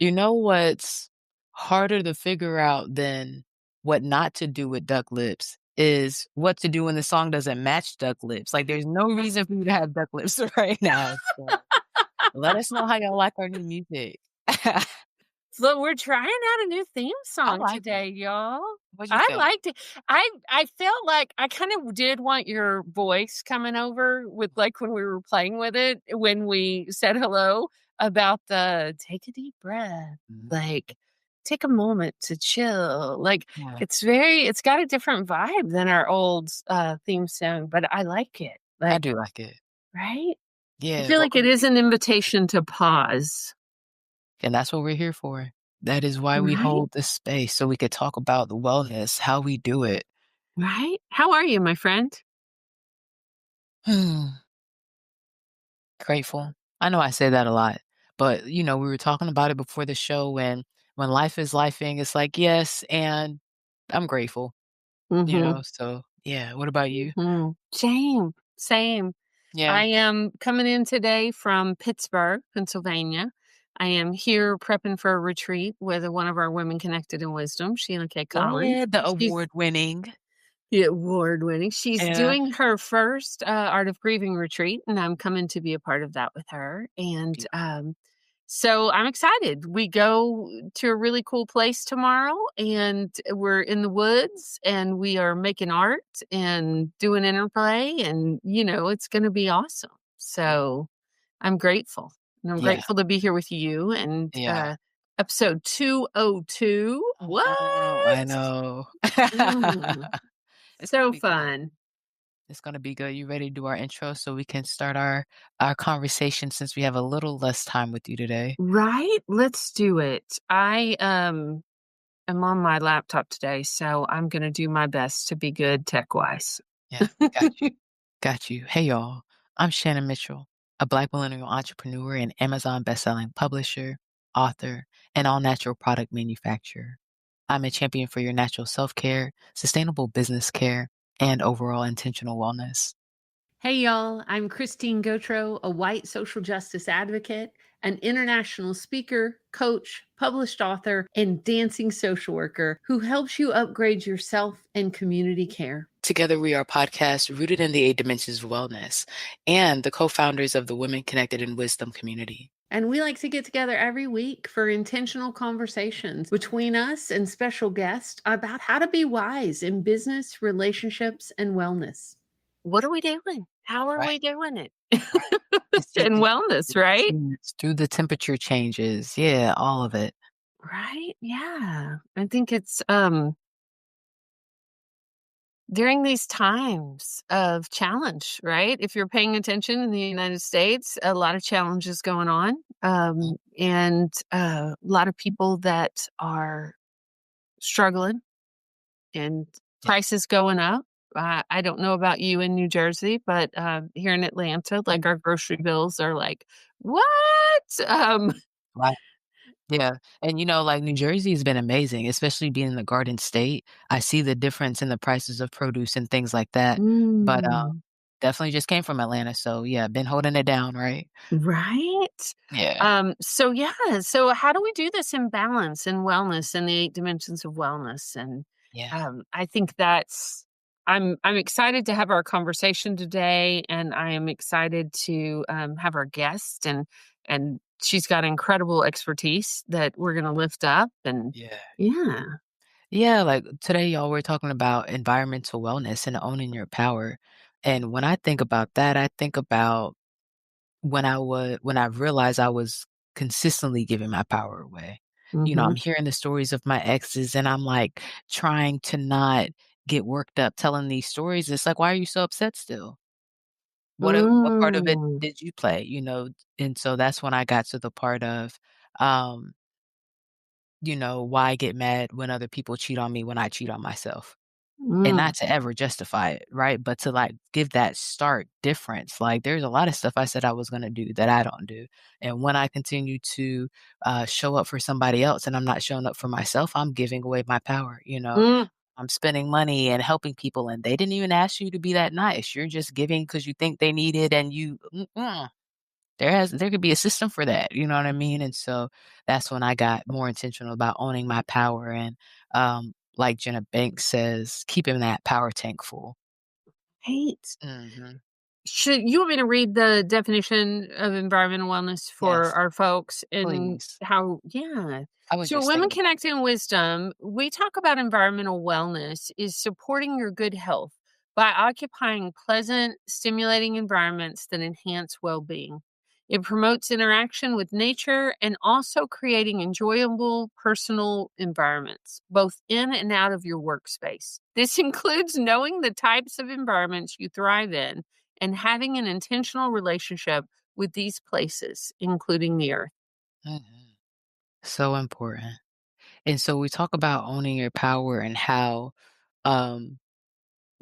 You know what's harder to figure out than what not to do with duck lips is what to do when the song doesn't match duck lips. Like, there's no reason for you to have duck lips right now, so let us know how y'all like our new music. So we're trying out a new theme I song like it. today, y'all. What'd you I feel? liked it. I felt like I kind of did want your voice coming over with like when we were playing with it, when we said hello about the take a deep breath, Mhm. like take a moment to chill. Like Yeah, it's got a different vibe than our old theme song, but I like it. I Like, do like it. right? I Yeah, feel like it welcome to is the an invitation to pause, and that's what we're here for. That is why we right? hold this space, so we could talk about the wellness, how we do it. Right? How are you, my friend? Grateful. I know I say that a lot, but, we were talking about it before the show when life is lifing, it's like, yes, and I'm grateful, Mhm. so, yeah. What about you? Mhm. Same, same. Yeah. I am coming in today from Pittsburgh, Pennsylvania. I am here prepping for a retreat with one of our women connected in wisdom, Sheila K. Collins. Yeah, the She's award-winning. the award-winning. She's Yeah. doing her first, Art of Grieving retreat, and I'm coming to be a part of that with her, and, Beautiful. so I'm excited. We go to a really cool place tomorrow, and we're in the woods, and we are making art and doing interplay, and, it's gonna be awesome. Yeah. So, I'm grateful, and I'm Yeah. grateful to be here with you and, Yeah. episode 202. What? I know. Mm, It's gonna so be good. fun. It's gonna be good. You ready to do our intro so we can start our conversation since we have a little less time with you today? Right? Let's do it. I am on my laptop today, so I'm gonna do my best to be good tech-wise. Yeah, got you. Got you. Hey, y'all. I'm Shannon Mitchell, a Black millennial entrepreneur and Amazon bestselling publisher, author, and all natural product manufacturer. I'm a champion for your natural self care, sustainable business care, and overall intentional wellness. Hey, y'all. I'm Christine Gautreaux, a white social justice advocate, an international speaker, coach, published author, and dancing social worker who helps you upgrade yourself and community care. Together, we are podcasts rooted in the 8 dimensions of wellness and the co founders of the Women Connected in Wisdom community. And we like to get together every week for intentional conversations between us and special guests about how to be wise in business, relationships, and wellness. What are we doing? How are Right, we doing it? right. It's just And wellness, right? it's through the temperature changes. Yeah, all of it. Right? Yeah. I think it's during these times of challenge, right? If you're paying attention in the United States, a lot of challenges going on. And a lot of people that are struggling and Yeah. prices going up. I don't know about you in New Jersey, but here in Atlanta, like our grocery bills are like, what? Right. Yeah, and, like, New Jersey has been amazing, especially being in the Garden State. I see the difference in the prices of produce and things like that, but, Mm, definitely just came from Atlanta, so, yeah, been holding it down, right? right? Yeah, So yeah, so how do we do this in balance and wellness and the 8 dimensions of wellness? And yeah, I think that's I'm excited to have our conversation today, and I am excited to have our guest and she's got incredible expertise that we're gonna lift up and yeah. yeah. Yeah, like, today, y'all, we're talking about environmental wellness and owning your power, and when I think about that, I think about when I realized I was consistently giving my power away. Mhm. I'm hearing the stories of my exes and I'm like trying to not get worked up telling these stories. It's like, why are you so upset still? What part of it Mm. did you play? And so that's when I got to the part of um, why get mad when other people cheat on me when I cheat on myself? And Mm. not to ever justify it, right? But to, like, give that stark difference. Like, there's a lot of stuff I said I was gonna do that I don't do. And when I continue to, show up for somebody else and I'm not showing up for myself, I'm giving away my power. Mm. I'm spending money and helping people, and they didn't even ask you to be that nice. You're just giving because you think they need it and you There could be a system for that, you know what I mean? And so that's when I got more intentional about owning my power and, like Jenna Banks says, keeping that power tank full. Right. Mhm. Should you want me to read the definition of environmental wellness for Yes, our folks and please. how yeah. I was So just Women thinking about Connecting Wisdom, we talk about environmental wellness is supporting your good health by occupying pleasant, stimulating environments that enhance well-being. It promotes interaction with nature and also creating enjoyable personal environments, both in and out of your workspace. This includes knowing the types of environments you thrive in and having an intentional relationship with these places, including the earth. mhm. So important. And so we talk about owning your power and how, um,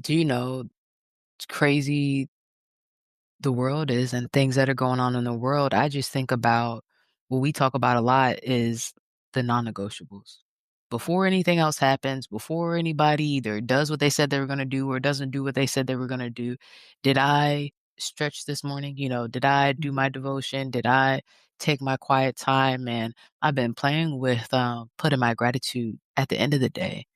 do you know, it's crazy the world is and things that are going on in the world. I just think about what we talk about a lot is the non-negotiables. Before anything else happens, before anybody either does what they said they were going to do or doesn't do what they said they were going to do, did I stretch this morning? Did I do my devotion? Did I take my quiet time? And I've been playing with putting my gratitude at the end of the day.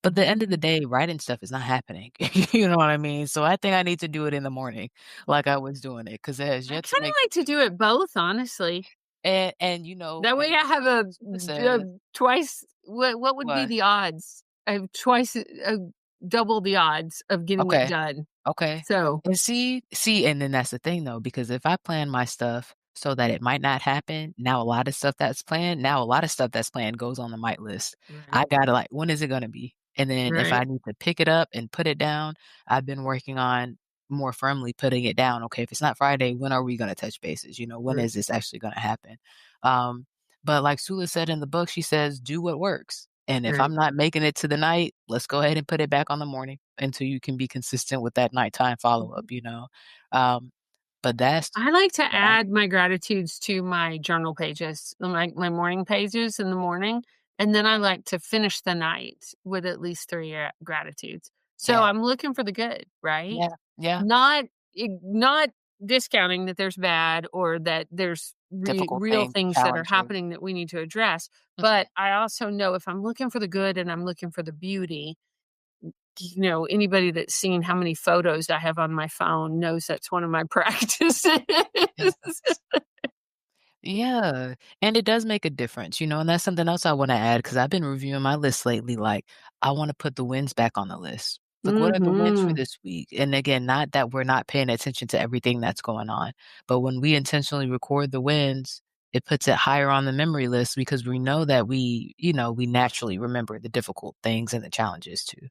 But the end of the day, writing stuff is not happening. You know what I mean? So I think I need to do it in the morning like I was doing it because it has I yet to kinda make like to do it both, honestly. and That way I have a Susa d says twice what would be what? the odds? I have twice double the odds of getting it Okay. done. Okay. So And see, and then that's the thing though, because if I plan my stuff so that it might not happen, now a lot of stuff that's planned goes on the might list. I right, gotta like, when is it gonna be? And then if right, I need to pick it up and put it down, I've been working on more firmly putting it down. Okay, if it's not Friday, when are we gonna touch bases? When right, is this actually gonna happen? Um, but like Sula said in the book, she says, do what works. And if right. I'm not making it to the night, let's go ahead and put it back on the morning until you can be consistent with that nighttime Mhm. follow-up. Um, but that's I like to what I add my gratitudes to my journal pages, my morning pages in the morning, and then I like to finish the night with at least 3 gratitudes. So yeah, I'm looking for the good, right? yeah, yeah, Not not discounting that there's bad or that there's difficult real things, things that are challenges. happening that we need to address, Mhm. but I also know if I'm looking for the good and I'm looking for the beauty, anybody that's seen how many photos I have on my phone knows that's one of my practices. Yes. Yeah, and it does make a difference, and that's something else I wanna add because 'cause I've been reviewing my list lately, like, I wanna put the wins back on the list. Like, what are the wins for Mhm. this week? And again, not that we're not paying attention to everything that's going on, but when we intentionally record the wins, it puts it higher on the memory list because we know that we naturally remember the difficult things and the challenges too.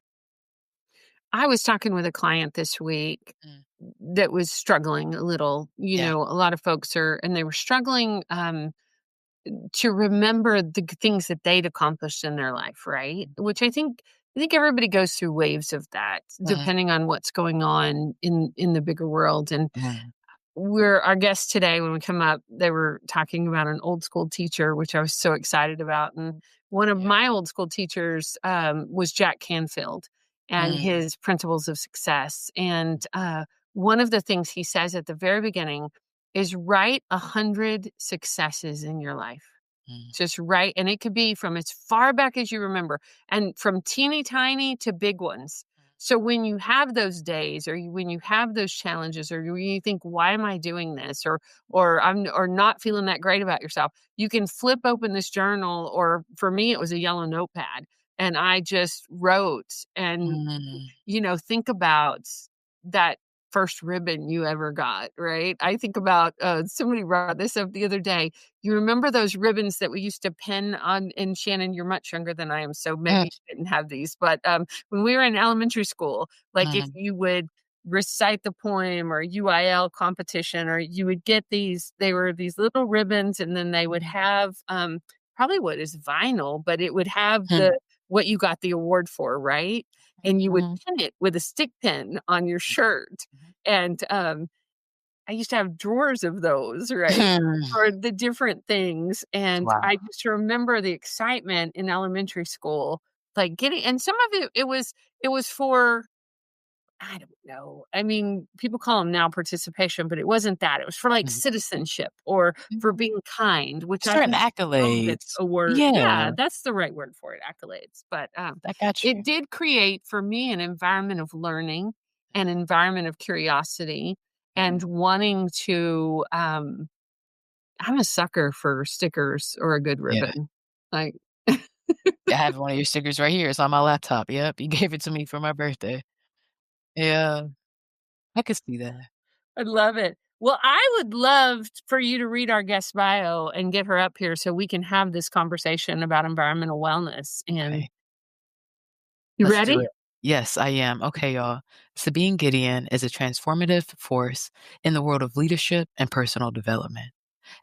I was talking with a client this week Mm, that was struggling a little. yeah, A lot of folks and they were struggling to remember the things that they'd accomplished in their life, right? Which I think everybody goes through waves of that, mhm, depending on what's going on in the bigger world. And mhm, we're our guests today when we come up, they were talking about an old school teacher, which I was so excited about. And one of yeah, my old school teachers was Jack Canfield and mm, his principles of success. And one of the things he says at the very beginning is write 100 successes in your life. mm, Just write, and it could be from as far back as you remember, and from teeny tiny to big ones. So when you have those days, or when you have those challenges, or you think, "Why am I doing this?" or not feeling that great about yourself, you can flip open this journal, or for me, it was a yellow notepad, and I just wrote and mm, think about that first ribbon you ever got, right? I think about, somebody brought this up the other day. You remember those ribbons that we used to pin on, and Shannon, you're much younger than I am, so maybe mm, you didn't have these, but, when we were in elementary school, like, if mhm, you would recite the poem or UIL competition, or you would get they were these little ribbons, and then they would have, probably what is vinyl, but it would have mhm, what you got the award for, right? And you would mhm, pin it with a stick pin on your shirt. mhm. And, I used to have drawers of those, right, Hmm. for the different things, and Wow. I just remember the excitement in elementary school, like, getting and some of it was for I don't know. I mean, people call them now participation, but it wasn't that. It was for like Mhm. citizenship or Mm, for being kind, which I certain think it's accolades. a word. Yeah, Yeah, that's the right word for it, accolades. But I got it you. did create for me an environment of learning, an environment of curiosity, and wanting to. I'm a sucker for stickers or a good Yeah. ribbon. Like, I have one of your stickers right here. It's on my laptop. Yep, you gave it to me for my birthday. Yeah, I could see that. I love it. Well, I would love for you to read our guest bio and get her up here so we can have this conversation about environmental wellness. And Okay. you Let's do ready? it. Yes, I am. Okay, y'all. Sabine Gedeon is a transformative force in the world of leadership and personal development.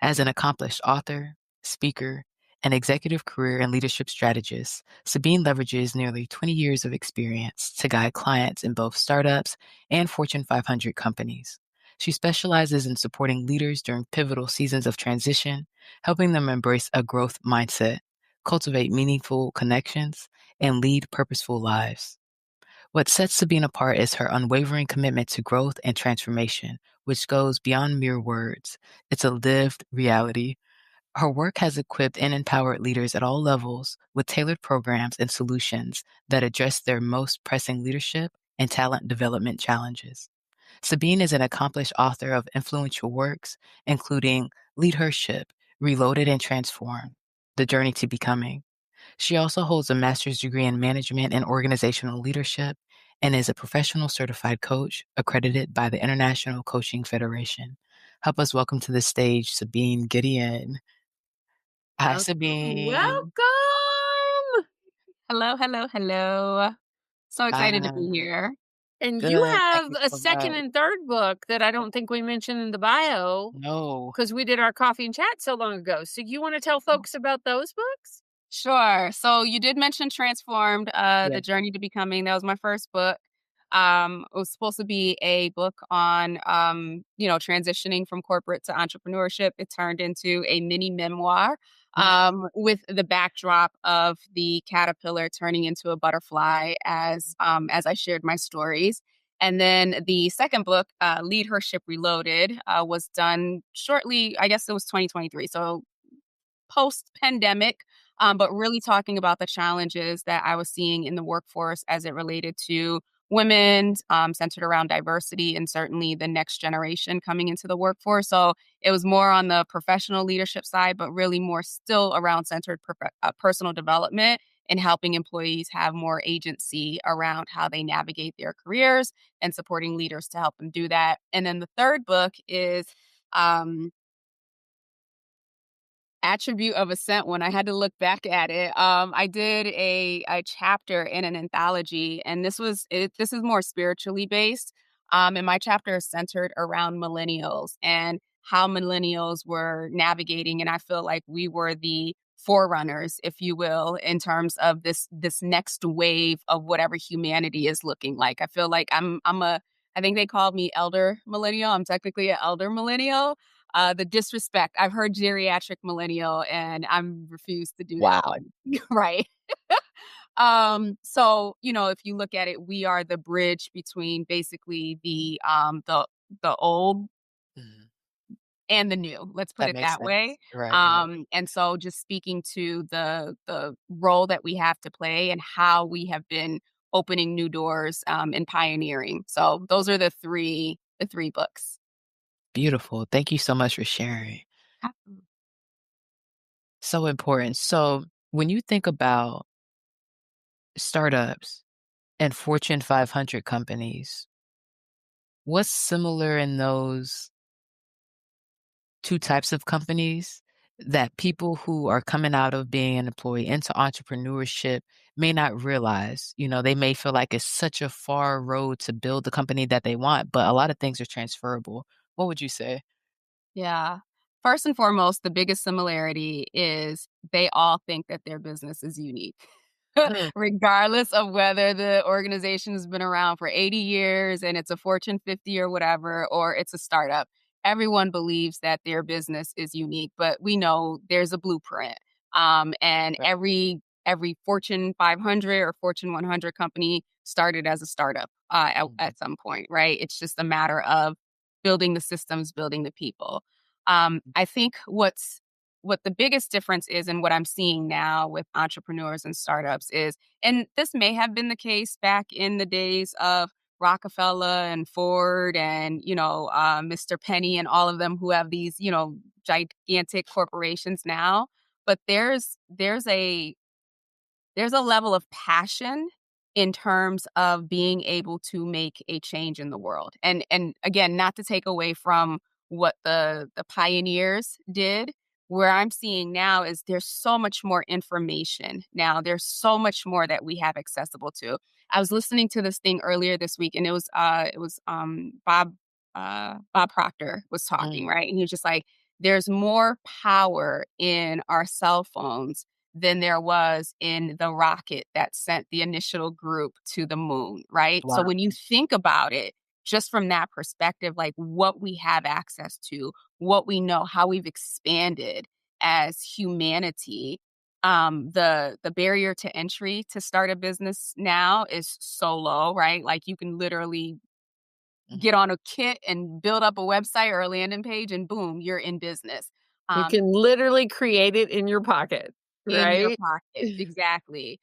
As an accomplished author, speaker, and executive career and leadership strategist, Sabine leverages nearly 20 years of experience to guide clients in both startups and Fortune 500 companies. She specializes in supporting leaders during pivotal seasons of transition, helping them embrace a growth mindset, cultivate meaningful connections, and lead purposeful lives. What sets Sabine apart is her unwavering commitment to growth and transformation, which goes beyond mere words. It's a lived reality. Her work has equipped and empowered leaders at all levels with tailored programs and solutions that address their most pressing leadership and talent development challenges. Sabine is an accomplished author of influential works, including Leadership, Reloaded and Transformed, The Journey to Becoming. She also holds a master's degree in management and organizational leadership and is a professional certified coach accredited by the International Coaching Federation. Help us welcome to the stage Sabine Gideon. Hi, Welcome. Sabine. Welcome. Hello, hello, hello. So excited to be Hi. here. And you Good. Thank have you a so second much. and third book that I don't think we mentioned in the bio No. because we did our coffee and chat so long ago. So you want to tell folks about those books? Sure. So you did mention Transformed, Yeah. The Journey to Becoming. That was my first book. It was supposed to be a book on, transitioning from corporate to entrepreneurship. It turned into a mini memoir, with the backdrop of the caterpillar turning into a butterfly as I shared my stories. And then the second book, Leadership Reloaded, was done shortly. I guess it was 2023. So post pandemic, but really talking about the challenges that I was seeing in the workforce as it related to women, centered around diversity and certainly the next generation coming into the workforce. So it was more on the professional leadership side, but really more still around centered personal development and helping employees have more agency around how they navigate their careers and supporting leaders to help them do that. And then the third book is um, Attribute of Ascent. When I had to look back at it, I did a chapter in an anthology, and this is more spiritually based. And my chapter is centered around millennials and how millennials were navigating, and I feel like we were the forerunners, if you will, in terms of this next wave of whatever humanity is looking like. I feel like I think they called me elder millennial. I'm technically an elder millennial. The disrespect. I've heard geriatric millennial, and I'm refused to do that Wow. one. Right. So, if you look at it, we are the bridge between basically the old Mhm. and the new. Let's put That it makes that way. sense. Right, right. And so just speaking to the role that we have to play and how we have been opening new doors and pioneering. So those are the three books. Beautiful. Thank you so much for sharing. Absolutely. So important. So when you think about startups and Fortune 500 companies, what's similar in those 2 types of companies that people who are coming out of being an employee into entrepreneurship may not realize? You know, they may feel like it's such a far road to build the company that they want, but a lot of things are transferable. What would you say? Yeah. First and foremost, the biggest similarity is they all think that their business is unique. Mm, Regardless of whether the organization has been around for 80 years and it's a Fortune 50 or whatever, or it's a startup, everyone believes that their business is unique, but we know there's a blueprint. And right. every every Fortune 500 or Fortune 100 company started as a startup at some point, right? It's just a matter of building the systems, building the people. I think what the biggest difference is and what I'm seeing now with entrepreneurs and startups is, and this may have been the case back in the days of Rockefeller and Ford and, Mr. Penny and all of them who have these, gigantic corporations now. But there's a level of passion in terms of being able to make a change in the world. And again, not to take away from what the pioneers did. Where I'm seeing now is there's so much more information now. There's so much more that we have accessible to. I was listening to this thing earlier this week, and it was Bob Proctor was talking, Mm. right? And he was just like, there's more power in our cell phones than there was in the rocket that sent the initial group to the moon, right? So Wow. when you think about it, just from that perspective, like what we have access to, what we know, how we've expanded as humanity, the barrier to entry to start a business now is so low, right? Like you can literally Mhm. get on a kit and build up a website or a landing page, and boom, you're in business. You Um, can literally create it in your pocket, In your right? pocket, exactly.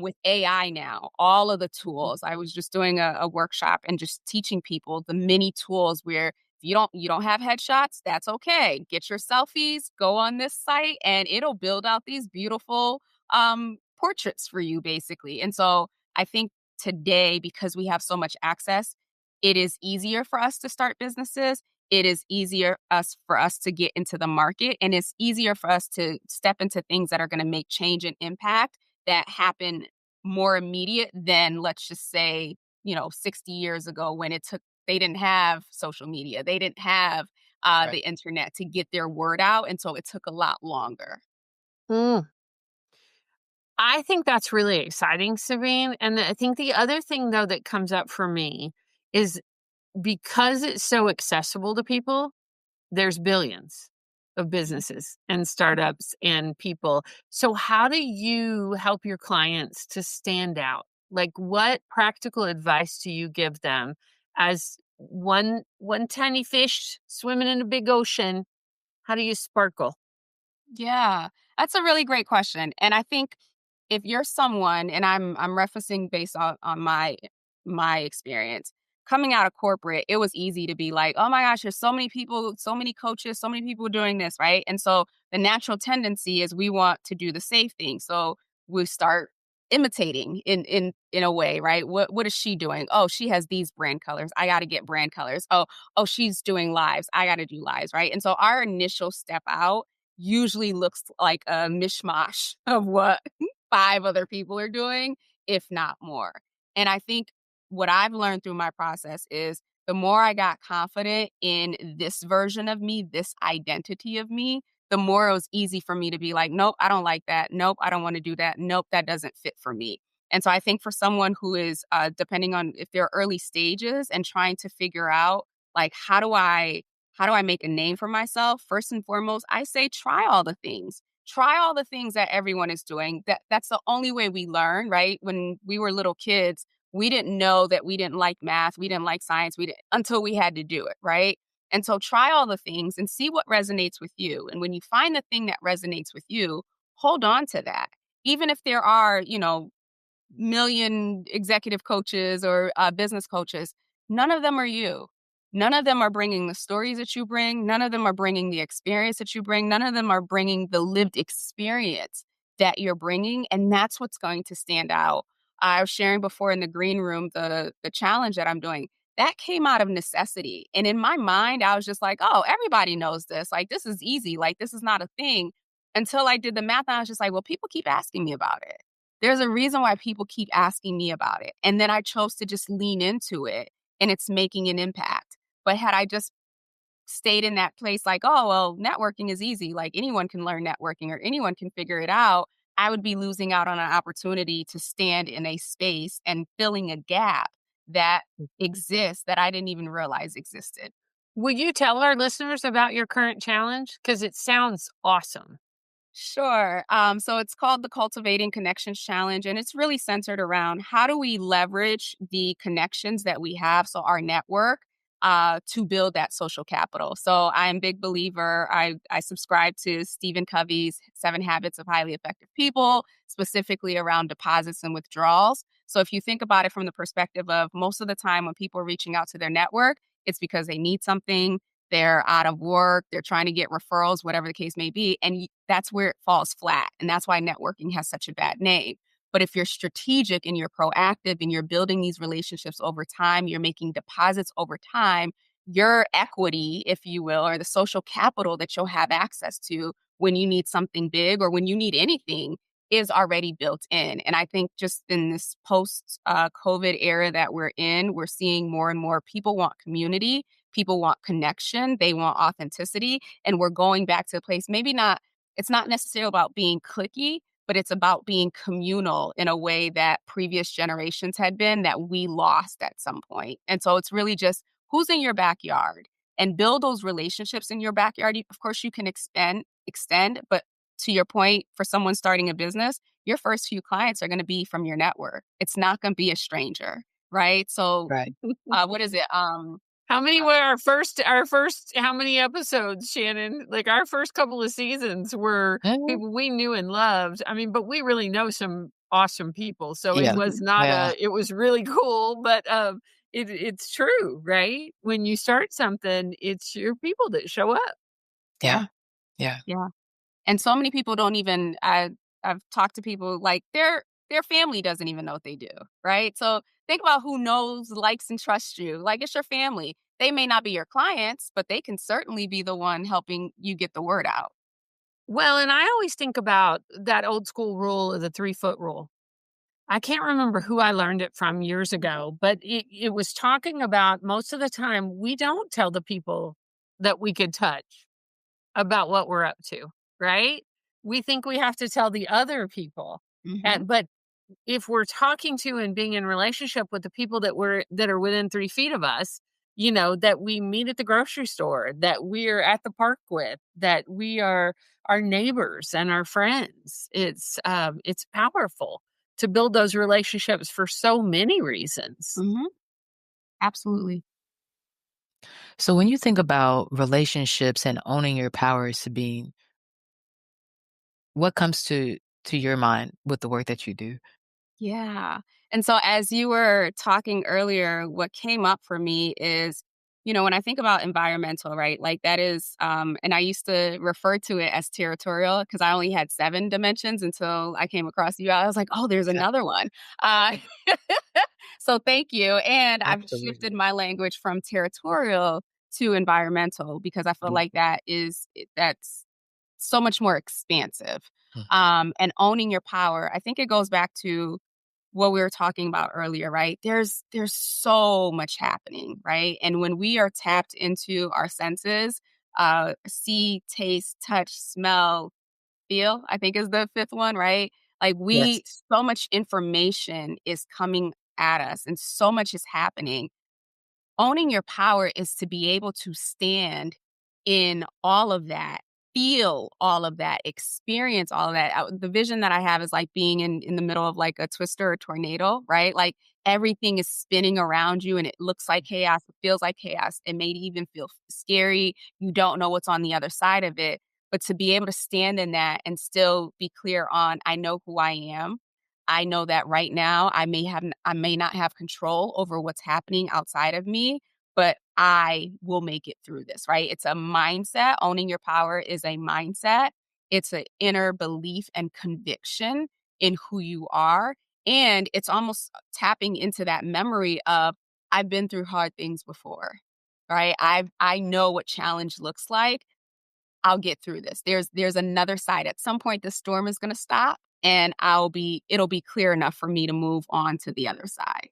With AI now, all of the tools. I was just doing a workshop and just teaching people the many tools where if you don't have headshots, that's okay. Get your selfies, go on this site, and it'll build out these beautiful portraits for you, basically. And so I think today, because we have so much access, it is easier for us to start businesses. It is easier for us to get into the market, and it's easier for us to step into things that are going to make change and impact that happen more immediate than, let's just say, 60 years ago when they didn't have social media, they didn't have Right. the internet to get their word out, and so it took a lot longer. Mm. I think that's really exciting, Sabine. And I think the other thing, though, that comes up for me is because it's so accessible to people, there's billions of businesses and startups and people. So, how do you help your clients to stand out? Like, what practical advice do you give them as one tiny fish swimming in a big ocean? How do you sparkle? Yeah, that's a really great question. And I think if you're someone, and I'm referencing based on my experience, coming out of corporate, it was easy to be like, oh my gosh, there's so many people, so many coaches, so many people doing this, right? And so the natural tendency is we want to do the safe thing. So we start imitating in a way, right? What is she doing? Oh, she has these brand colors. I got to get brand colors. Oh, she's doing lives. I got to do lives, right? And so our initial step out usually looks like a mishmash of what 5 other people are doing, if not more. And I think what I've learned through my process is the more I got confident in this version of me, this identity of me, the more it was easy for me to be like, nope, I don't like that. Nope, I don't want to do that. Nope, that doesn't fit for me. And so I think for someone who is, depending on if they're early stages and trying to figure out, like, how do I make a name for myself? First and foremost, I say try all the things. Try all the things that everyone is doing. That's the only way we learn, right? When we were little kids, we didn't know that we didn't like math, we didn't like science, we didn't until we had to do it, right? And so try all the things and see what resonates with you. And when you find the thing that resonates with you, hold on to that. Even if there are, million executive coaches or business coaches, none of them are you. None of them are bringing the stories that you bring. None of them are bringing the experience that you bring. None of them are bringing the lived experience that you're bringing. And that's what's going to stand out. I was sharing before in the green room the challenge that I'm doing. That came out of necessity. And in my mind, I was just like, oh, everybody knows this. Like, this is easy. Like, this is not a thing. Until I did the math, I was just like, well, people keep asking me about it. There's a reason why people keep asking me about it. And then I chose to just lean into it and it's making an impact. But had I just stayed in that place like, oh, well, networking is easy, like anyone can learn networking or anyone can figure it out, I would be losing out on an opportunity to stand in a space and filling a gap that exists that I didn't even realize existed. Will you tell our listeners about your current challenge? Because it sounds awesome. Sure. So it's called the Cultivating Connections Challenge, and it's really centered around how do we leverage the connections that we have, so our network, to build that social capital. So I'm a big believer. I subscribe to Stephen Covey's 7 Habits of Highly Effective People, specifically around deposits and withdrawals. So if you think about it from the perspective of most of the time when people are reaching out to their network, it's because they need something, they're out of work, they're trying to get referrals, whatever the case may be, and that's where it falls flat, and that's why networking has such a bad name. But if you're strategic and you're proactive and you're building these relationships over time, you're making deposits over time, your equity, if you will, or the social capital that you'll have access to when you need something big or when you need anything is already built in. And I think just in this post COVID era that we're in, we're seeing more and more people want community. People want connection, they want authenticity, and we're going back to a place maybe not it's not necessarily about being cliquey, but it's about being communal in a way that previous generations had been that we lost at some point. And so it's really just who's in your backyard and build those relationships in your backyard. Of course, you can extend, but to your point, for someone starting a business, your first few clients are going to be from your network. It's not going to be a stranger, right? So, Right. what is it? How many were our first how many episodes, Shannon? Like, our first couple of seasons were Mhm. people we knew and loved. I mean, but we really know some awesome people, so it Yeah. was not Yeah. it was really cool, but, it's true, right? When you start something, it's your people that show up. Yeah. Yeah, Yeah. yeah. And so many people don't even I've talked to people like their family doesn't even know what they do, right? So think about who knows, likes, and trusts you. Like it's your family. They may not be your clients, but they can certainly be the one helping you get the word out. Well, and I always think about that old school rule of the 3-foot rule. I can't remember who I learned it from years ago, but it was talking about most of the time we don't tell the people that we could touch about what we're up to, right? We think we have to tell the other people. Hmm. But if we're talking to and being in relationship with the people that are within 3 feet of us, that we meet at the grocery store, that we're at the park with, that we are our neighbors and our friends, it's powerful to build those relationships for so many reasons. Hmm. Absolutely. So when you think about relationships and owning your power, Sabine, what comes to your mind with the work that you do? Yeah. And so as you were talking earlier, what came up for me is, when I think about environmental, right? Like that is, and I used to refer to it as territorial because I only had 7 dimensions until I came across you. I was like, oh, there's Yeah, another one. Uh, so thank you. And I've shifted absolutely. my language from territorial to environmental because I feel like Beautiful. that's so much more expansive. Mhm. And owning your power, I think it goes back to what we were talking about earlier, right? There's so much happening, right? And when we are tapped into our senses, see, taste, touch, smell, feel, I think is the fifth one, right? Like Yes. so much information is coming at us and so much is happening. Owning your power is to be able to stand in all of that, feel all of that, experience all of that. The vision that I have is like being in the middle of like a twister or tornado, right? Like everything is spinning around you and it looks like chaos, it feels like chaos. It may even feel scary. You don't know what's on the other side of it. But to be able to stand in that and still be clear on, I know who I am. I know that right now I may not have control over what's happening outside of me, but I will make it through this, right? It's a mindset. Owning your power is a mindset. It's an inner belief and conviction in who you are. And it's almost tapping into that memory of I've been through hard things before, right? I know what challenge looks like. I'll get through this. There's another side. At some point, the storm is going to stop, and it'll be clear enough for me to move on to the other side.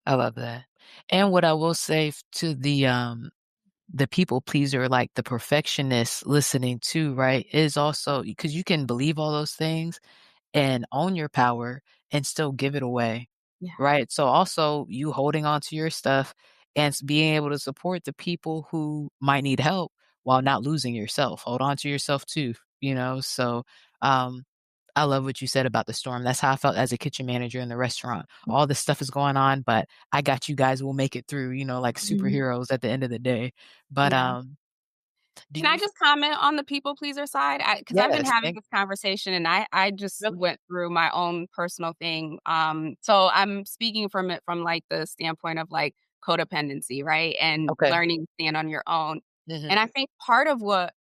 I love that. And what I will say to the people pleaser, like the perfectionist listening too, right, is also because you can believe all those things and own your power and still give it away, Yeah. right? So also you holding on to your stuff and being able to support the people who might need help while not losing yourself. Hold on to yourself too, you know? So, um, I love what you said about the storm. That's how I felt as a kitchen manager in the restaurant. All this stuff is going on, but I got you guys. We'll make it through, you know, like Mhm. superheroes at the end of the day. But, Yeah. do Can I you just comment on the people pleaser side? Because I've been Yes, having thank this conversation and I just really? went through my own personal thing. So I'm speaking from it from like the standpoint of like codependency, right? And Okay. learning to stand on your own. And Mhm, I think part of what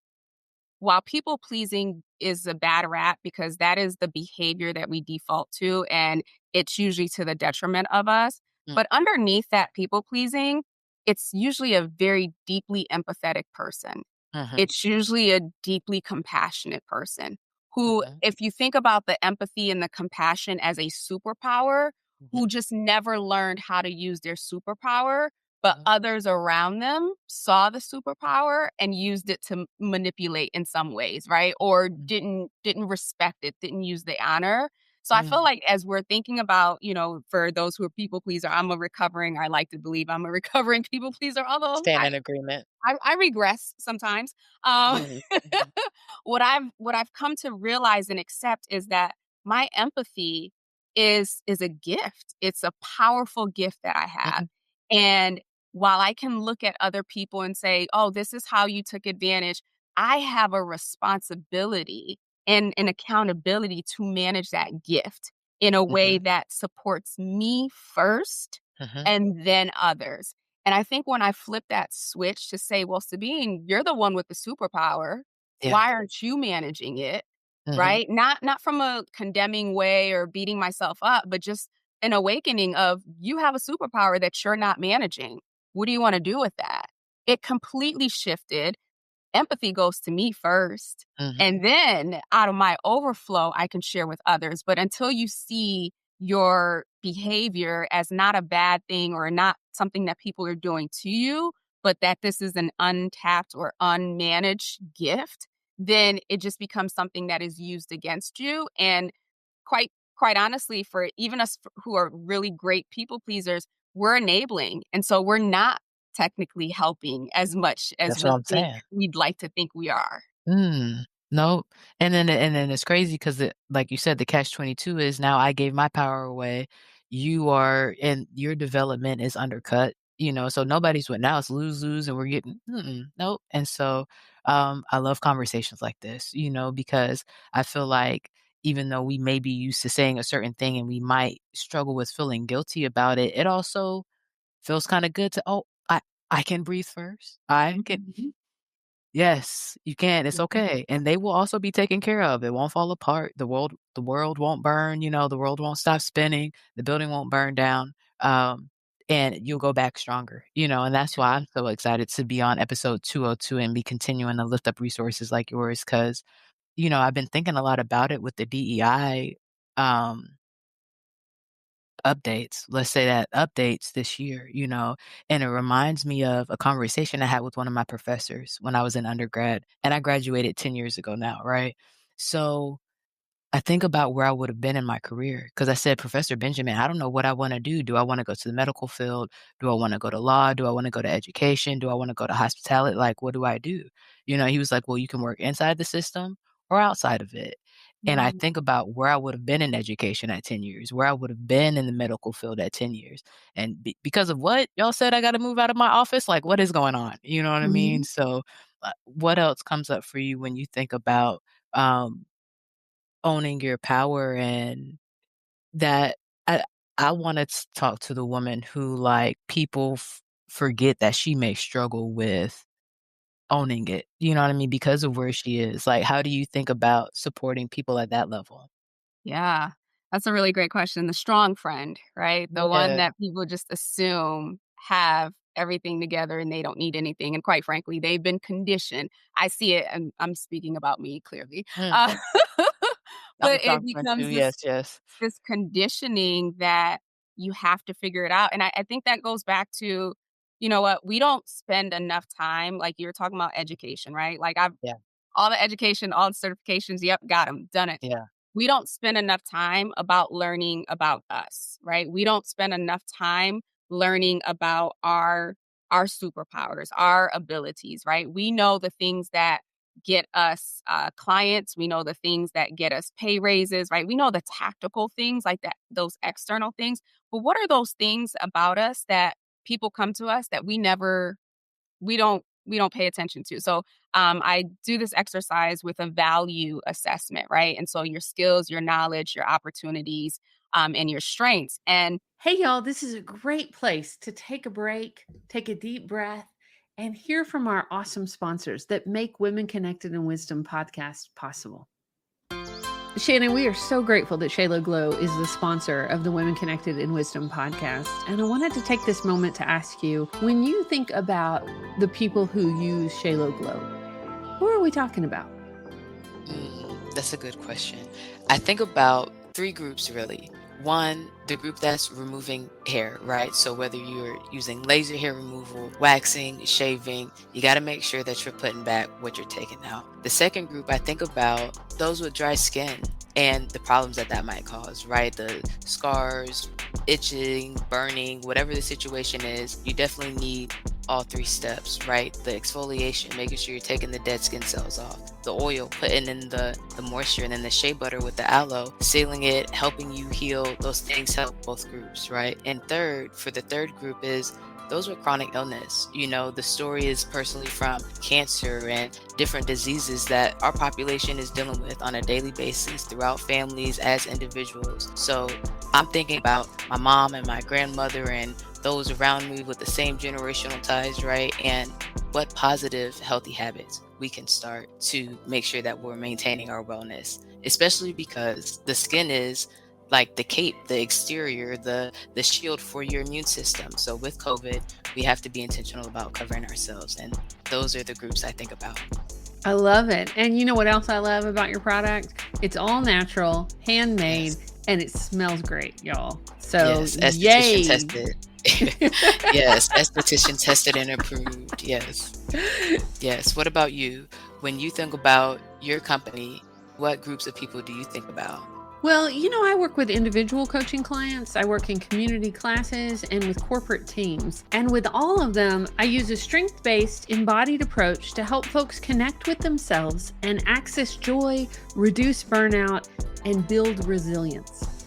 while people pleasing is a bad rap because that is the behavior that we default to, and it's usually to the detriment of us. mm, But underneath that people pleasing, it's usually a very deeply empathetic person. mhm, It's usually a deeply compassionate person who, mhm, if you think about the empathy and the compassion as a superpower, mhm, who just never learned how to use their superpower, but mhm, others around them saw the superpower and used it to manipulate in some ways, right? Or mm, didn't respect it, didn't use the honor. So I feel mm. like as we're thinking about, for those who are people pleaser, I like to believe I'm a recovering people pleaser, although Stand in agreement. I regress sometimes. Um, Mhm, mhm, what I've come to realize and accept is that my empathy is a gift. It's a powerful gift that I have. mhm, And while I can look at other people and say, "Oh, this is how you took advantage," I have a responsibility and an accountability to manage that gift in a way mhm, that supports me first mhm. and then others. And I think when I flip that switch to say, well, Sabine, you're the one with the superpower. Yeah. Why aren't you managing it? Mhm, Right? Not from a condemning way or beating myself up, but just an awakening of you have a superpower that you're not managing. What do you want to do with that? It completely shifted. Empathy goes to me first. mhm. And then out of my overflow, I can share with others. But until you see your behavior as not a bad thing or not something that people are doing to you, but that this is an untapped or unmanaged gift, then it just becomes something that is used against you. And quite honestly, for even us who are really great people pleasers, we're enabling. And so we're not technically helping as much as That's what we I'm think saying. we'd like to think we are. Mm, no, and then it's crazy because like you said, the catch-22 is now I gave my power away. You are and your development is undercut, you know, so nobody's win now, it's lose-lose, and we're getting nope, and so, I love conversations like this, you know, because I feel like even though we may be used to saying a certain thing and we might struggle with feeling guilty about it, it also feels kinda good to, "Oh, I can breathe first. I can." Mhm. Yes, you can, it's Mhm. okay, and they will also be taken care of, it won't fall apart, the world won't burn, you know, the world won't stop spinning, the building won't burn down, and you'll go back stronger, you know, and that's why I'm so excited to be on episode 202 and be continuing to lift up resources like yours, because you know, I've been thinking a lot about it with the DEI, um updates, let's say that updates this year, you know, and it reminds me of a conversation I had with one of my professors when I was in undergrad, and I graduated 10 years ago now, right? So I think about where I would have been in my career because I said, Professor Benjamin, I don't know what I want to do. Do I want to go to the medical field? Do I want to go to law? Do I want to go to education? Do I want to go to hospitality? Like, what do I do? You know, he was like, well, you can work inside the system or outside of it. And I Mhm. think about where I would have been in education at 10 years, where I would have been in the medical field at 10 years. And because of what y'all said, I got to move out of my office. Like, what is going on? You know what I mean? Mhm. So, what else comes up for you when you think about, um, owning your power and that I I wanna talk to the woman who, like, people forget that she may struggle with owning it, you know what I mean, because of where she is. Like, how do you think about supporting people at that level? Yeah. That's a really great question. The strong friend, right? The one Yeah. that people just assume have everything together and they don't need anything. And quite frankly, they've been conditioned. I see it, and I'm speaking about me clearly. Mm. Uh, I'm a but it strong friend too, becomes yes, this yes. this conditioning that you have to figure it out. And I think that goes back to, you know what, we don't spend enough time, like you were talking about education, right? Like I've Yeah, all the education, all the certifications, yep, got them, done it. yeah. We don't spend enough time about learning about us, right? We don't spend enough time learning about our our superpowers, our abilities, right? We know the things that get us clients. We know the things that get us pay raises, right? We know the tactical things like that, those external things. But what are those things about us that people come to us that we don't pay attention to? So I do this exercise with a value assessment, right? And so your skills, your knowledge, your opportunities, and your strengths. And Hey, y'all, this is a great place to take a break, take a deep breath, and hear from our awesome sponsors that make Women Connected in Wisdom podcast possible. Shannon, we are so grateful that Shayla Glow is the sponsor of the Women Connected in Wisdom podcast. And I wanted to take this moment to ask you, when you think about the people who use Shayla Glow, who are we talking about? That's a good question. I think about three groups really. One, the group that's removing hair, right? So whether you're using laser hair removal, waxing, shaving, you got to make sure that you're putting back what you're taking out. The second group, I think about those with dry skin and the problems that might cause, right? The scars, itching, burning, whatever the situation is, you definitely need all three steps, right? The exfoliation, making sure you're taking the dead skin cells off, the oil, putting in the moisture, and then the shea butter with the aloe, sealing it, helping you heal. Those things help both groups, right? And third, for the third group is those with chronic illness. You know, the story is personally from cancer and different diseases that our population is dealing with on a daily basis throughout families as individuals. So I'm thinking about my mom and my grandmother and those around me with the same generational ties, right? And what positive, healthy habits we can start to make sure that we're maintaining our wellness, especially because the skin is like the cape, the exterior, the shield for your immune system. So with COVID, we have to be intentional about covering ourselves. And those are the groups I think about. I love it. And you know what else I love about your product? It's all natural, handmade, Yes. and it smells great, y'all. So, Yes, esthetician yay. tested. Yes, esthetician tested and approved. Yes. Yes. What about you? When you think about your company, what groups of people do you think about? Well, you know, I work with individual coaching clients, I work in community classes, and with corporate teams. And with all of them, I use a strength based, embodied approach to help folks connect with themselves and access joy, reduce burnout, and build resilience.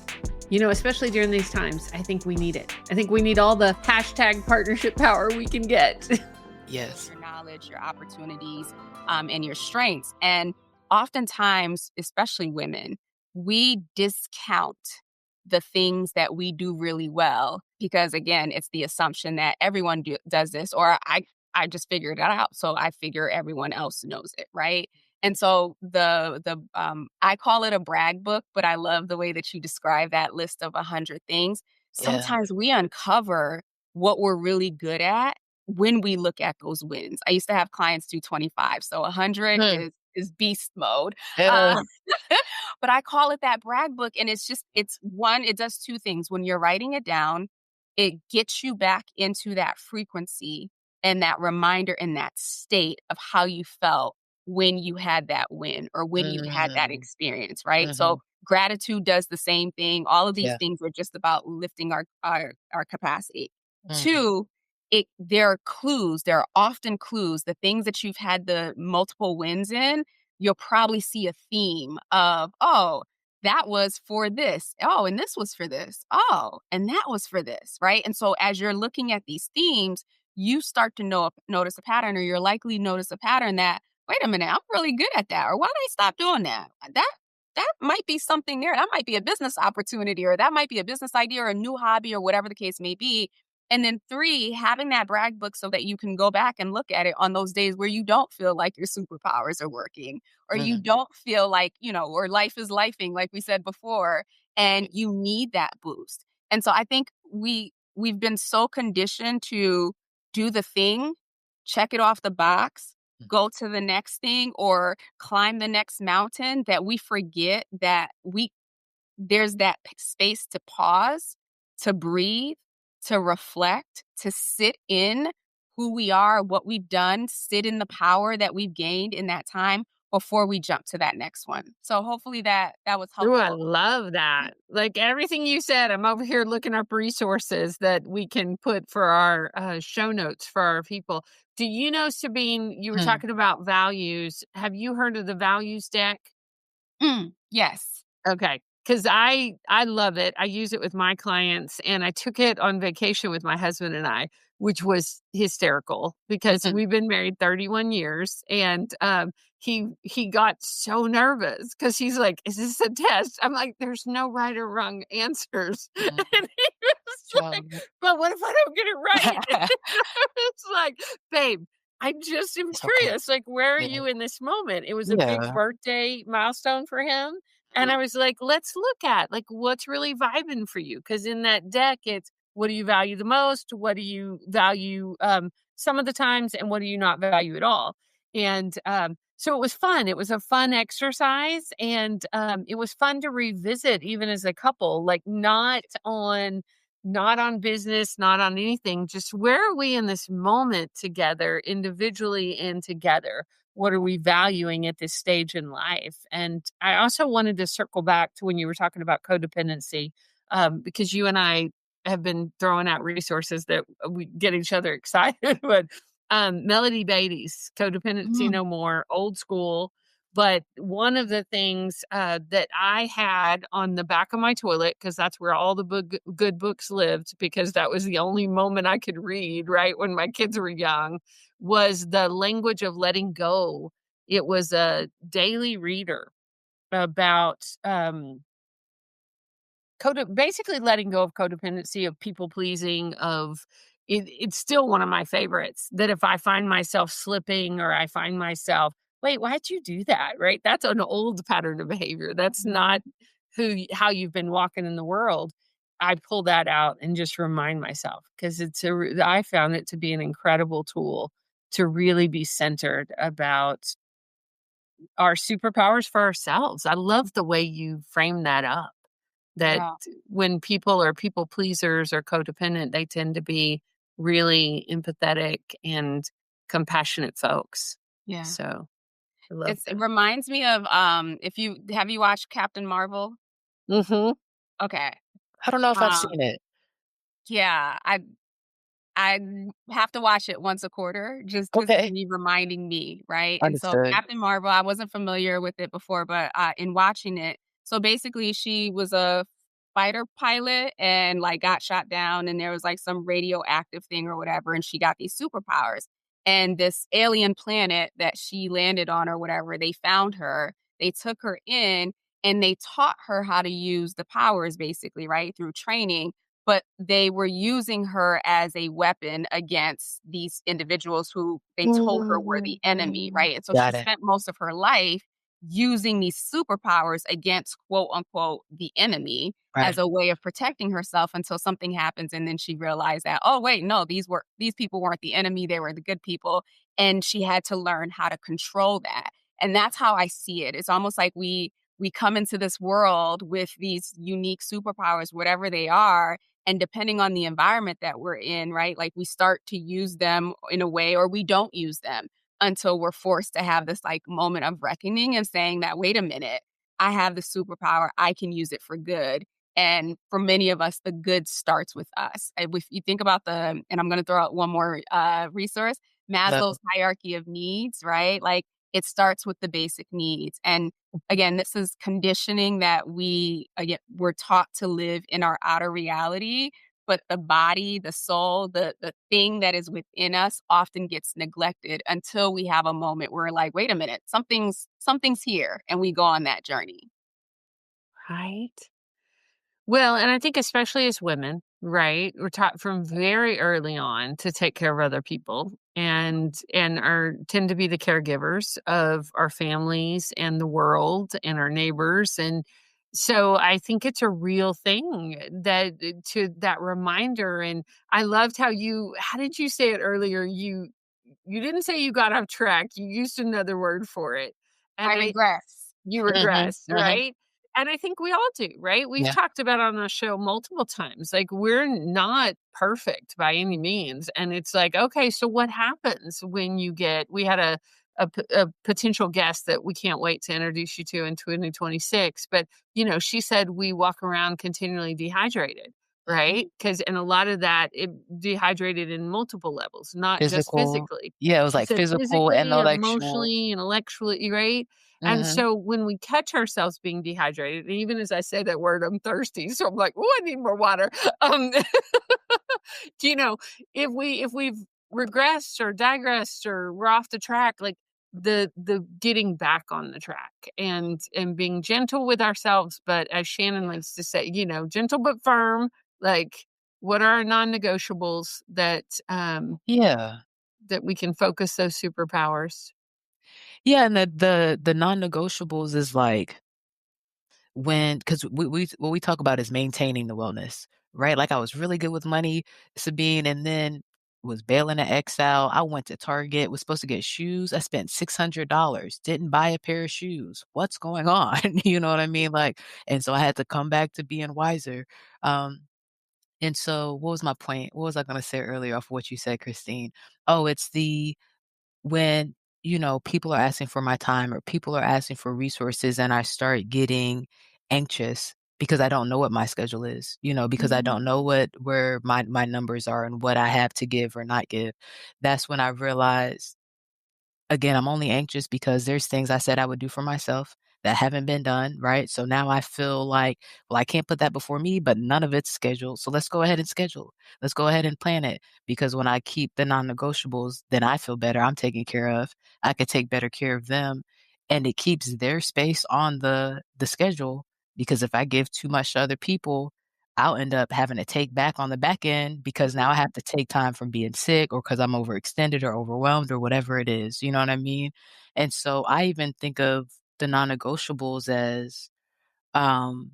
You know, especially during these times, I think we need it. I think we need all the hashtag partnership power we can get. Yes. your knowledge, your opportunities, and your strengths. And oftentimes, especially women, we discount the things that we do really well because, again, it's the assumption that everyone does this, or I just figured it out, so I figure everyone else knows it, right? And so the I call it a brag book, but I love the way that you describe that list of 100 things. Yeah. Sometimes we uncover what we're really good at when we look at those wins. I used to have clients do 25, so 100 Hmm. is beast mode. Yeah. Uh, but I call it that brag book, and it does two things. When you're writing it down, it gets you back into that frequency and that reminder and that state of how you felt when you had that win or when you had that Mm, experience, right? So mhm. gratitude does the same thing. All of these Yeah. things are just about lifting our capacity. Mhm. Two, there are clues. There are often clues. The things that you've had the multiple wins in, you'll probably see a theme of, oh, that was for this. Oh, and this was for this. Oh, and that was for this, right? And so as you're looking at these themes, you start to notice a pattern, or you're likely notice a pattern that, wait a minute, I'm really good at that. Or why did I stop doing that? That might be something there. That might be a business opportunity, or that might be a business idea or a new hobby or whatever the case may be. And then three, having that brag book so that you can go back and look at it on those days where you don't feel like your superpowers are working, or you Mhm. don't feel like, or life is lifing, like we said before, and you need that boost. And so I think we've been so conditioned to do the thing, check it off the box, go to the next thing, or climb the next mountain, that we forget that there's that space to pause, to breathe, to reflect, to sit in who we are, what we've done, sit in the power that we've gained in that time, before we jump to that next one. So hopefully that was Ooh, I helpful. love that. Like everything you said, I'm over here looking up resources that we can put for our show notes for our people. Do you know, Sabine, you were Mm. talking about values. Have you heard of the values deck? Yes. Okay, because I love it. I use it with my clients, and I took it on vacation with my husband and I, which was hysterical because Mhm. we've been married 31 years, and, he got so nervous because he's like, "Is this a test?" I'm like, "There's no right or wrong answers." Mhm. And he was like, Well, "But what if I don't get it right?" It's like, "Babe, I just am it's okay. curious, like, where are Yeah. you in this moment?" It was a big Yeah. birthday milestone for him, and I was like, "Let's look at, like, what's really vibing for you?" Because in that deck, it's what do you value the most? What do you value, some of the times, and what do you not value at all? And, so it was fun. It was a fun exercise, and, it was fun to revisit even as a couple, like, not on business, not on anything, just where are we in this moment together, individually and together? What are we valuing at this stage in life? And I also wanted to circle back to when you were talking about codependency, because you and I have been throwing out resources that we get each other excited. But Melody Beatty's Codependency Mm, No More, old school. But one of the things that I had on the back of my toilet, because that's where all the good books lived, because that was the only moment I could read, right, when my kids were young, was The Language of Letting Go. It was a daily reader about basically letting go of codependency, of people pleasing, of it's still one of my favorites. That if I find myself slipping or I find myself, wait, why'd you do that? Right? That's an old pattern of behavior. That's not how you've been walking in the world. I pull that out and just remind myself because I found it to be an incredible tool to really be centered about our superpowers for ourselves. I love the way you frame that up. That yeah. when people are people pleasers or codependent, they tend to be really empathetic and compassionate folks. Yeah. So I love It that. reminds me of if you have you watched Captain Marvel? Mhm. Okay. I don't know if I've Um seen it. yeah, I have to watch it once a quarter just because it's Okay. me reminding me, right? And so Understood. Captain Marvel, I wasn't familiar with it before, but, in watching it so basically she was a fighter pilot and, like, got shot down, and there was, like, some radioactive thing or whatever, and she got these superpowers. And this alien planet that she landed on or whatever, they found her, they took her in, and they taught her how to use the powers basically, right, through training, but they were using her as a weapon against these individuals who they told her were the enemy, Mhm. right? And so she Got it. spent most of her life using these superpowers against quote unquote the enemy as Right. a way of protecting herself until something happens and then she realized that oh wait no these people weren't the enemy, they were the good people, and she had to learn how to control that. And that's how I see it. It's almost like we come into this world with these unique superpowers whatever they are, and depending on the environment that we're in, right? Like we start to use them in a way or we don't use them until we're forced to have this like moment of reckoning and saying that, wait a minute, I have the superpower. I can use it for good. And for many of us, the good starts with us. And if you think about and I'm going to throw out one more resource, Love Maslow's it. hierarchy of needs, right? Like it starts with the basic needs. And again, this is conditioning that we're taught to live in our outer reality, but the body, the soul, the thing that is within us often gets neglected until we have a moment where we're like, wait a minute, something's here, and we go on that journey. Right? Well, and I think especially as women, right? We're taught from very early on to take care of other people and are tend to be the caregivers of our families and the world and our neighbors. And so I think it's a real thing that to that reminder. And I loved how did you say it earlier? You didn't say you got off track. You used another word for it. I And regress. you Mhm. regress, Mhm. right? And I think we all do, right? We've Yeah. talked about on the show multiple times, like we're not perfect by any means. And it's like, okay, so what happens when we had a potential guest that we can't wait to introduce you to in 2026. But, she said we walk around continually dehydrated, Mhm. right? And a lot of that, it dehydrated in multiple levels, not just Physical. physically. Yeah, it was She like said physical, physically, intellectual. emotionally, intellectually, right? And Mhm. so when we catch ourselves being dehydrated, and even as I say that word, I'm thirsty. So I'm like, oh, I need more water. Um, you know, if we've regressed or digressed or we're off the track, like the getting back on the track and being gentle with ourselves, but as Shannon likes to say, gentle but firm, like what are our non-negotiables Yeah. that we can focus those superpowers. Yeah, and the non-negotiables is like when, because we what we talk about is maintaining the wellness, right? Like, I was really good with money, Sabine, and then was bailing an ex out. I went to Target, was supposed to get shoes. I spent $600, didn't buy a pair of shoes. What's going on? You know what I mean? Like, and so I had to come back to being wiser. Um, and so what was my point? What was I gonna say earlier off what you said, Christine? Oh, it's the when, people are asking for my time or people are asking for resources and I start getting anxious because I don't know what my schedule is, because I Mhm. don't know where my numbers are and what I have to give or not give. That's when I realize, again, I'm only anxious because there's things I said I would do for myself that haven't been done, right? So now I feel like, well, I can't put that before me, but none of it's scheduled. So let's go ahead and schedule. Let's go ahead and plan it because when I keep the non-negotiables, then I feel better. I'm taken care of. I could take better care of them, and it keeps their space on the schedule because if I give too much to other people, I'll end up having to take back on the back end because now I have to take time from being sick or because I'm overextended or overwhelmed or whatever it is. You know what I mean? And so I even think of the non-negotiables as um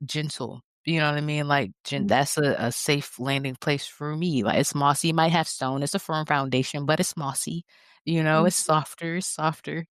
gentle. You know what I mean? Like that's a safe landing place for me. Like it's mossy, it might have stone, it's a firm foundation, but it's mossy. It's Mhm. softer, it's softer.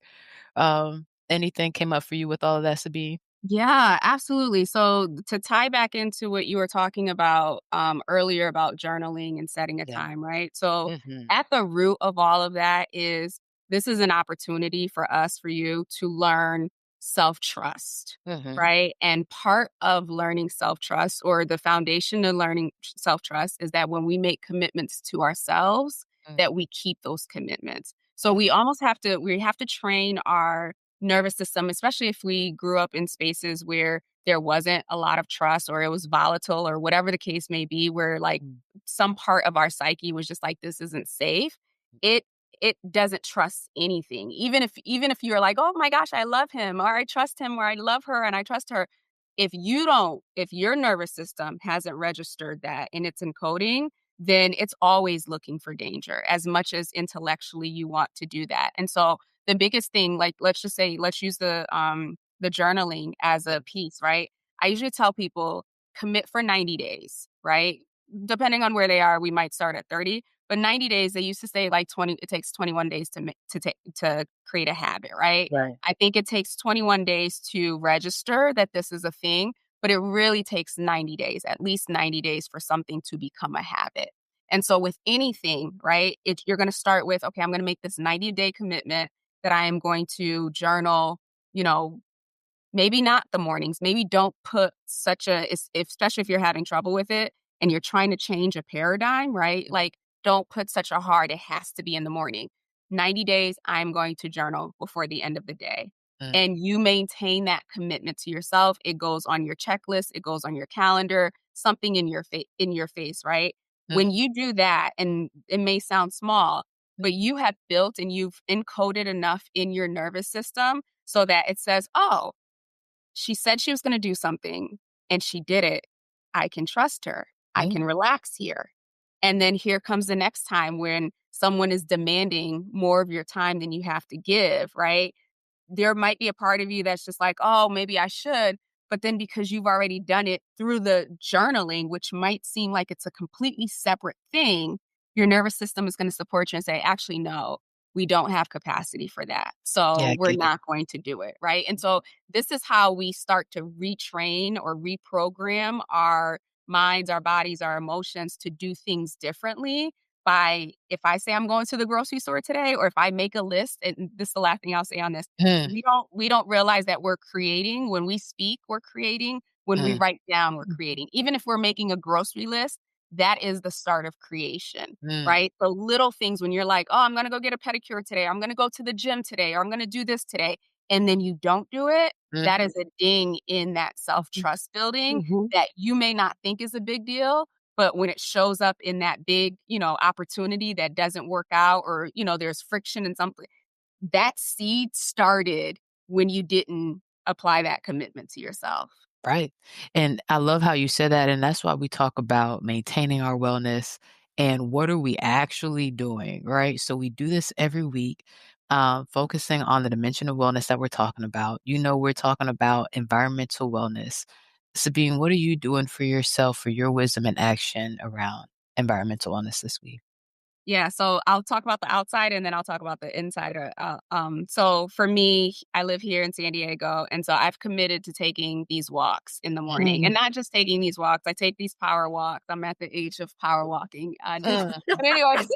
Anything came up for you with all of that, Sabine? Yeah, absolutely. So to tie back into what you were talking about earlier about journaling and setting a Yeah. time, right? So Mhm. at the root of all of that is this is an opportunity for us, for you to learn self trust, Mhm. right? And part of learning self trust or the foundation of learning self trust is that when we make commitments to ourselves, Mhm. that we keep those commitments. So we have to train our nervous system, especially if we grew up in spaces where there wasn't a lot of trust or it was volatile or whatever the case may be, where like Mhm. some part of our psyche was just like, this isn't safe. It it doesn't trust anything. Even if you're like, oh my gosh, I love him or I trust him or I love her and I trust her. If your nervous system hasn't registered that in its encoding, then it's always looking for danger as much as intellectually you want to do that. And so the biggest thing, like let's just say, let's use the journaling as a piece, right? I usually tell people commit for 90 days, right? Depending on where they are, we might start at 30, but 90 days, they used to say like 20, it takes 21 days to create a habit, right? Right. I think it takes 21 days to register that this is a thing, but it really takes 90 days, at least 90 days for something to become a habit. And so with anything, right, you're going to start with, okay, I'm going to make this 90-day commitment that I am going to journal, you know, maybe not the mornings. Maybe don't put such especially if you're having trouble with it and you're trying to change a paradigm, right? Like, don't put such a hard, it has to be in the morning. 90 days, I'm going to journal before the end of the day. Mm. And you maintain that commitment to yourself. It goes on your checklist, it goes on your calendar, something in your face, right? Mm. When you do that, and it may sound small, Mm. but you have built and you've encoded enough in your nervous system so that it says, oh, she said she was gonna do something, and she did it. I can trust her. I Mm. can relax here. And then here comes the next time when someone is demanding more of your time than you have to give, right? There might be a part of you that's just like, "Oh, maybe I should," but then because you've already done it through the journaling, which might seem like it's a completely separate thing, your nervous system is gonna support you and say, "Actually, no, we don't have capacity for that, Yeah, so I we're get it. not going to do it," right? And so this is how we start to retrain or reprogram our minds, our bodies, our emotions to do things differently if I say I'm going to the grocery store today, or if I make a list, and this is the last thing I'll say on this, Mm, we don't realize that we're creating when we speak, we're creating, when we mm, write down, we're creating. Even if we're making a grocery list, that is the start of creation, mm, right? So little things when you're like, "Oh, I'm gonna go get a pedicure today. I'm gonna go to the gym today, or I'm gonna do this today," and then you don't do it, that mhm. is a ding in that self-trust building Mhm. that you may not think is a big deal, but when it shows up in that big, opportunity that doesn't work out, or, there's friction in something, that seed started when you didn't apply that commitment to yourself. Right. And I love how you said that. And that's why we talk about maintaining our wellness and what are we actually doing, right? So we do this every week, focusing on the dimension of wellness that we're talking about. We're talking about environmental wellness. Sabine, what are you doing for yourself, for your wisdom and action around environmental wellness this week? Yeah, so I'll talk about the outside and then I'll talk about the inside. So for me, I live here in San Diego, and so I've committed to taking these walks in the morning, and Mm. not just taking these walks. I take these power walks. I'm at the age of power walking. Mm, But anyways,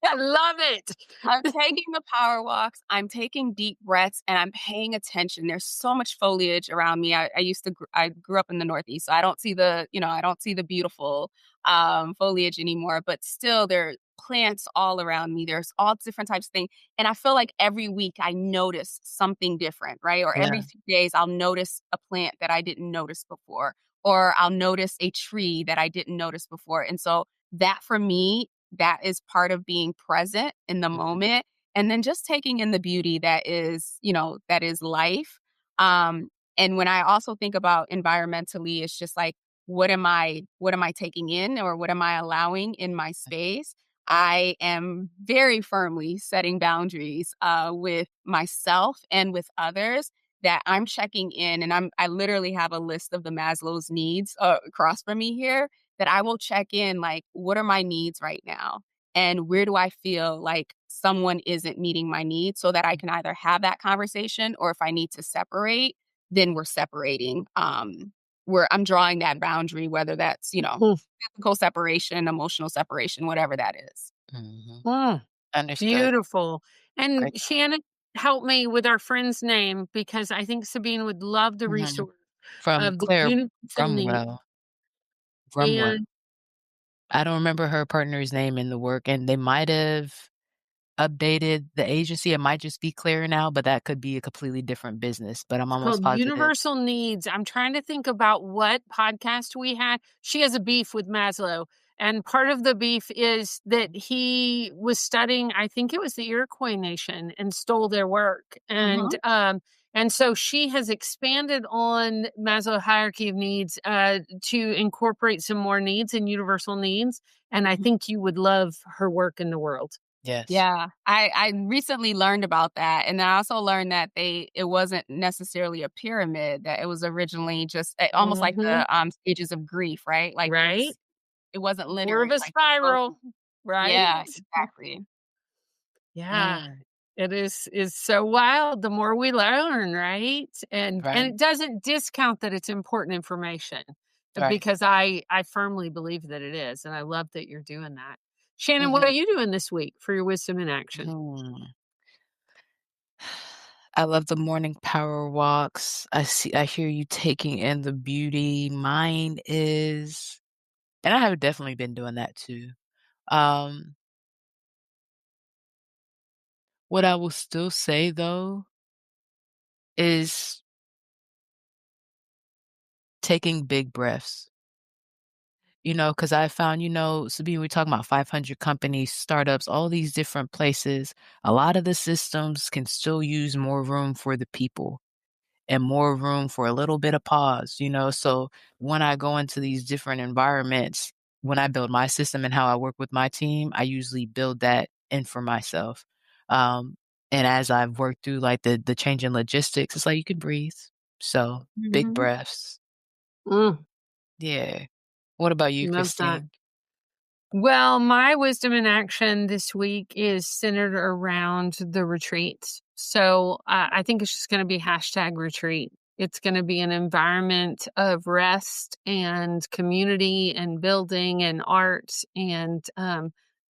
I love it. I'm taking the power walks, I'm taking deep breaths, and I'm paying attention. There's so much foliage around me. I grew up in the Northeast, so I don't see the beautiful foliage anymore, but still there are plants all around me. There's all different types of things. And I feel like every week I notice something different, right? Or every yeah. few days I'll notice a plant that I didn't notice before, or I'll notice a tree that I didn't notice before. And so that for me, that is part of being present in the Mhm. moment, and then just taking in the beauty that is life. And when I also think about environmentally, it's just like, what am I taking in, or what am I allowing in my space? I am very firmly setting boundaries with myself and with others, that I'm checking in, and I literally have a list of the Maslow's needs across from me here, that I will check in, like, what are my needs right now? And where do I feel like someone isn't meeting my needs, so that I can either have that conversation, or if I need to separate, then we're separating. Where I'm drawing that boundary, whether that's, Mm. physical separation, emotional separation, whatever that is. Mhm. Mm. Understood. Beautiful. And Great job. Shannon, help me with our friend's name because I think Sabine would love the Mhm. resource From of the Claire universal need. Brumwell. Brumwell. And I don't remember her partner's name in the work, and they might have updated the agency. It might just be Claire now, but that could be a completely different business, but I'm it's almost called positive. Universal Needs. I'm trying to think about what podcast we had. She has a beef with Maslow. And part of the beef is that he was studying, I think it was the Iroquois Nation, and stole their work. Mhm, And so she has expanded on Maslow hierarchy of needs to incorporate some more needs and universal needs. And I mhm. think you would love her work in the world. Yes. Yeah, I recently learned about that, and then I also learned that it wasn't necessarily a pyramid, that it was originally just, almost like Hmm. the, stages of grief, right? Like, Right? it wasn't More linear, of it's a like you go through. spiral, right? Yeah, exactly. Yeah. Mm, It is so wild the more we learn, right? And right, it doesn't discount that it's important information, right. because I firmly believe that it is, and I love that you're doing that. Shannon, what are Mhm, you doing this week for your wisdom in action? hmm. I love the morning power walks. I hear you taking in the beauty. Mine is, and I have definitely been doing that too. Um, what I will still say though is taking big breaths. Because I found, Sabine, we're talking about 500 companies, startups, all these different places. A lot of the systems can still use more room for the people and more room for a little bit of pause. So when I go into these different environments, when I build my system and how I work with my team, I usually build that in for myself. Um, and as I've worked through like the change in logistics, it's like you can breathe. So big Mhm. breaths. Mm, Yeah. What about you, love that. Christine? Well, my wisdom in action this week is centered around the retreats. So I think it's just going to be hashtag retreat. It's going to be an environment of rest and community and building and art and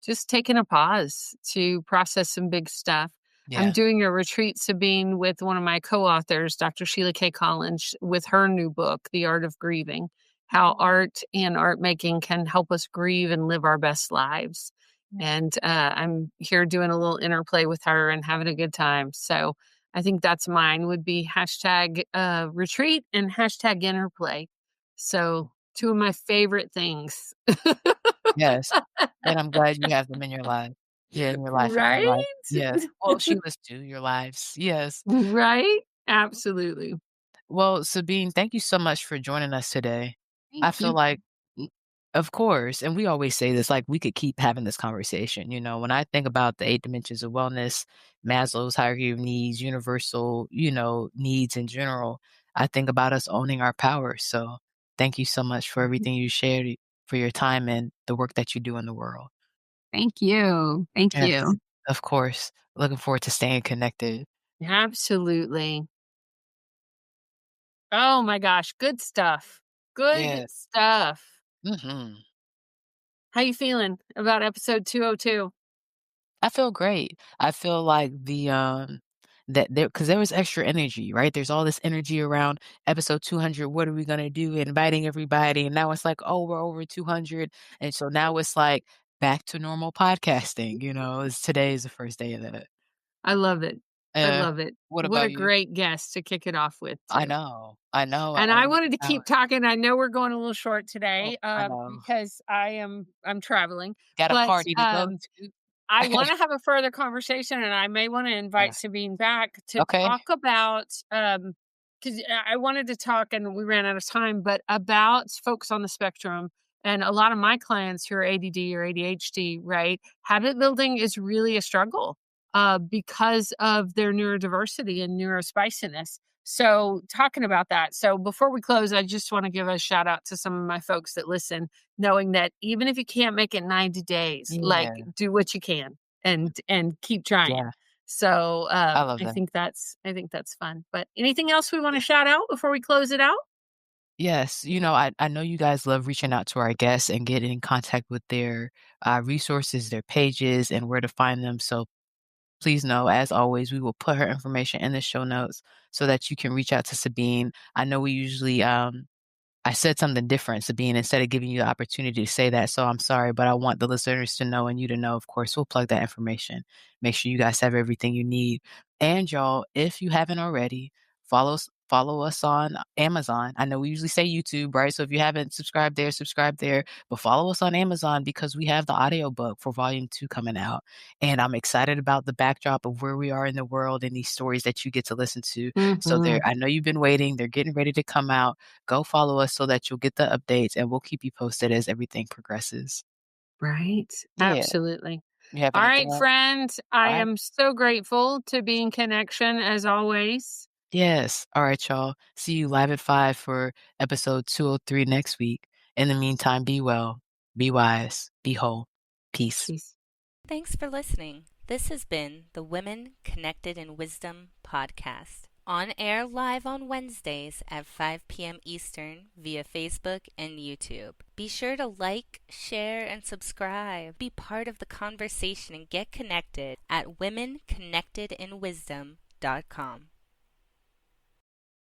just taking a pause to process some big stuff. I'm Yeah. doing a retreat, Sabine, with one of my co-authors, Dr. Sheila K. Collins, with her new book, The Art of Grieving, how art and art making can help us grieve and live our best lives. And I'm here doing a little interplay with her and having a good time. So I think that's mine would be hashtag retreat and hashtag interplay. So two of my favorite things. Yes. And I'm glad you have them in your life. Yeah, in your life, in your life. Right? Yes. Well, Sheila's too, your lives. Yes. Right? Absolutely. Well, Sabine, thank you so much for joining us today. Thank I feel you. like of course, and we always say this, like, we could keep having this conversation, when I think about the 8 dimensions of wellness, Maslow's hierarchy of needs, universal, needs in general, I think about us owning our power, so thank you so much for everything you shared, for your time and the work that you do in the world. Thank you. Thank Yes, you. of course. Looking forward to staying connected. Absolutely. Oh my gosh, good stuff. Good Yeah. stuff. Mhm. How you feeling about episode 202? I feel great. I feel like that there was extra energy, right? There's all this energy around episode 200. What are we gonna do? Inviting everybody, and now it's like, oh, we're over 200, and so now it's like back to normal podcasting. Today is the first day of that. I love it. I Uh, love it. what What a about you? great guest to kick it off with too. I know. And I Owning wanted to your keep power. talking. I know we're going a little short Oh, today, I know. because I'm traveling, Got a but, party to go to. I wanna have a further conversation, and I may wanna invite Yeah. Sabine back to Okay. talk about, 'cause I wanted to talk, and we ran out of time, but about folks on the spectrum, and a lot of my clients who are ADD or ADHD, right? Habit building is really a struggle, because of their neurodiversity and neurospiciness. So, talking about that. So, before we close, I just wanna give a shout out to some of my folks that listen, knowing that even if you can't make it 90 days, like, Yeah. do what you can and keep trying. Yeah. So, I love that. I think that's fun. But anything else we wanna shout out before we close it out? Yes, I know you guys love reaching out to our guests and getting in contact with their resources, their pages, and where to find them. So please know, as always, we will put her information in the show notes so that you can reach out to Sabine. I know we usually I said something different, Sabine, instead of giving you the opportunity to say that. So I'm sorry, but I want the listeners to know and you to know, of course, we'll plug that information. Make sure you guys have everything you need. And y'all, if you haven't already, follow us on Amazon. I know we usually say YouTube, right? So if you haven't subscribe there, but follow us on Amazon because we have the audiobook for volume 2 coming out. And I'm excited about the backdrop of where we are in the world and these stories that you get to listen to. So there, Mhm. I know you've been waiting. They're getting ready to come out. Go follow us so that you'll get the updates, and we'll keep you posted as everything progresses. Right. Yeah. Absolutely. You have All anything right, else? friend. I Alright. am so grateful to be in connection as always. Yes. Alright, y'all. See you live at 5 for episode 203 next week. In the meantime, be well, be wise, be whole. Peace. Peace. Thanks for listening. This has been the Women Connected in Wisdom podcast. On air live on Wednesdays at 5 p.m. Eastern via Facebook and YouTube. Be sure to like, share, and subscribe. Be part of the conversation and get connected at womenconnectedinwisdom.com.